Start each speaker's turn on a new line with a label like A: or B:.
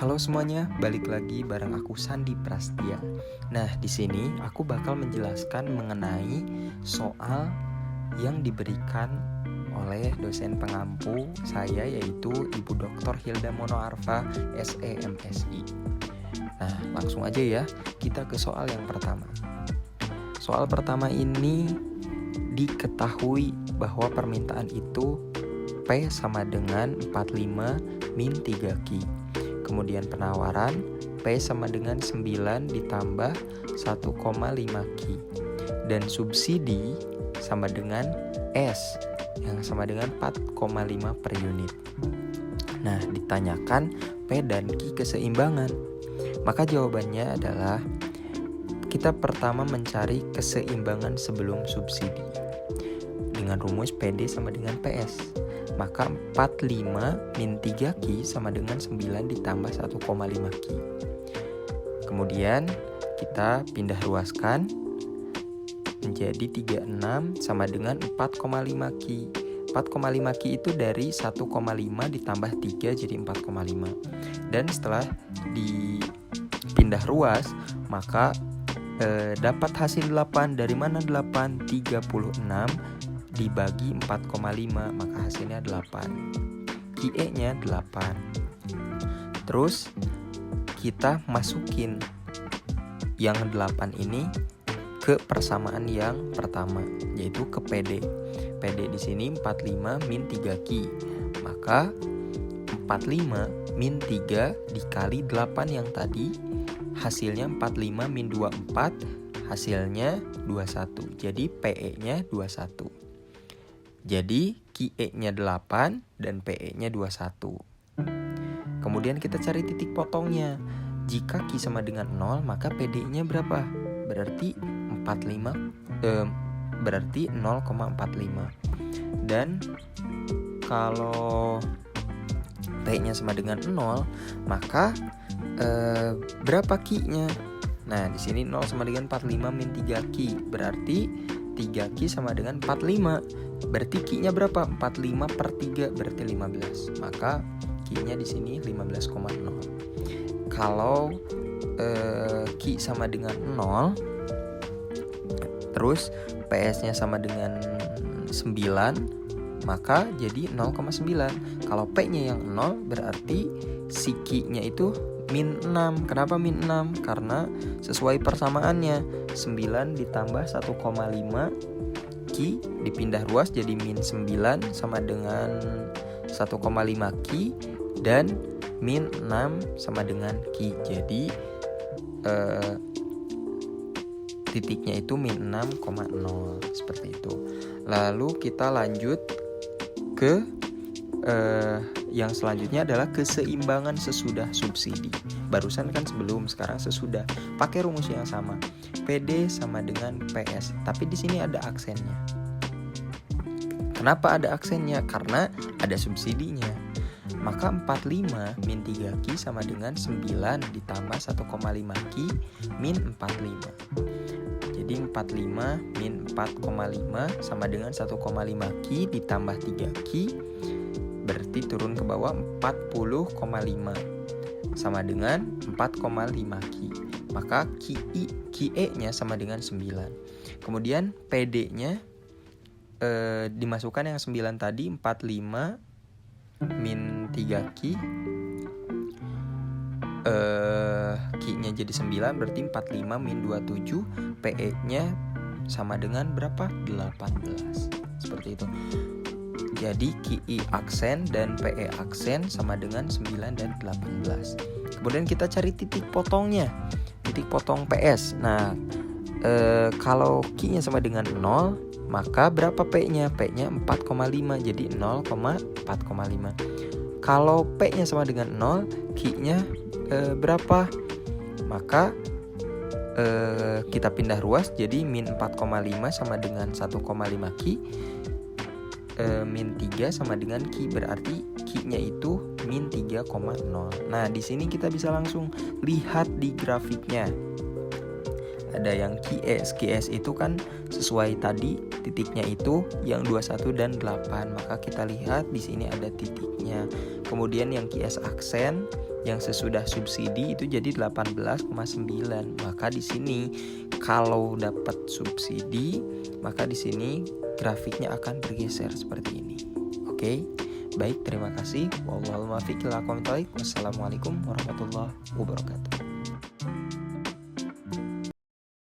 A: Halo semuanya, balik lagi bareng aku Sandi Prastia. Nah, di sini aku bakal menjelaskan mengenai soal yang diberikan oleh dosen pengampu saya, yaitu Ibu Dr. Hilda Monoarfa, SE MSI. Nah, langsung aja ya, kita ke soal yang pertama. Soal pertama ini diketahui bahwa permintaan itu P sama dengan 45 min 3Q. Kemudian penawaran P sama dengan 9 ditambah 1,5Q. Dan subsidi sama dengan S yang sama dengan 4,5 per unit. Nah, ditanyakan P dan Q keseimbangan. Maka jawabannya adalah kita pertama mencari keseimbangan sebelum subsidi dengan rumus PD sama dengan PS. Maka 45 min 3Q sama dengan 9 ditambah 1,5Q. Kemudian kita pindah ruaskan menjadi 36 sama dengan 4,5Q. 4,5Q itu dari 1,5 ditambah 3 jadi 4,5. Dan setelah dipindah ruas, maka dapat hasil 8. Dari mana 8? 36 dibagi 4,5, maka hasilnya 8. QE-nya 8. Terus kita masukin yang 8 ini ke persamaan yang pertama, yaitu ke PD. PD di sini 45 min 3Q. Maka 45 min 3 dikali 8 yang tadi, hasilnya 45 min 24, hasilnya 21. Jadi PE-nya 21. Jadi QE-nya 8 dan PE-nya 21. Kemudian kita cari titik potongnya. Jika Q sama dengan 0, maka PD-nya berapa? Berarti 0,45. Dan kalau P-nya sama dengan 0, maka berapa Q-nya? Nah, di sini 0 sama dengan 45 min 3Q. Berarti 3Q sama dengan 45. Berarti Q-nya berapa? 45 per 3 berarti 15. Maka Q-nya di sini 15,0. Kalau Q sama dengan 0, terus PS-nya sama dengan 9, maka jadi 0,9. Kalau P-nya yang 0, berarti si Q-nya itu min 6. Kenapa min 6? Karena sesuai persamaannya 9 ditambah 1,5 Q dipindah ruas jadi min 9 sama dengan 1,5 Q, dan min 6 sama dengan Q. Jadi titiknya itu min 6,0 seperti itu. Lalu kita lanjut ke yang selanjutnya adalah keseimbangan sesudah subsidi. Barusan kan sebelum, sekarang sesudah. Pakai rumus yang sama. PD sama dengan PS. Tapi di sini ada aksennya. Kenapa ada aksennya? Karena ada subsidinya. Maka 45 min 3Q sama dengan 9 ditambah 1,5Q min 45. Jadi 45 min 4,5 sama dengan 1,5Q ditambah 3Q. Berarti turun ke bawah 40,5 sama dengan 4,5Q. Maka QE-nya sama dengan 9. Kemudian PD-nya dimasukkan yang 9 tadi, 45 min 3Q. Q-nya jadi 9, berarti 45 min 27. PE-nya sama dengan berapa? 18. Seperti itu. Jadi QI aksen dan PE aksen sama dengan 9 dan 18. Kemudian kita cari titik potongnya. Titik potong PS. Nah, kalau Q-nya sama dengan 0, maka berapa P-nya? P-nya 4,5, jadi 0,4,5. Kalau P-nya sama dengan 0, Q-nya berapa? Maka kita pindah ruas jadi min 4,5 sama dengan 1,5Q. Min 3 sama dengan Q, berarti Q-nya itu min 3,0. Nah, di sini kita bisa langsung lihat di grafiknya. Ada yang QS itu kan sesuai tadi titiknya itu yang 21 dan 8, maka kita lihat di sini ada titiknya. Kemudian yang QS aksen yang sesudah subsidi itu jadi 18,9. Maka di sini kalau dapat subsidi, maka di sini grafiknya akan bergeser seperti ini. Oke. Baik, terima kasih. Wassalamualaikum warahmatullahi wabarakatuh.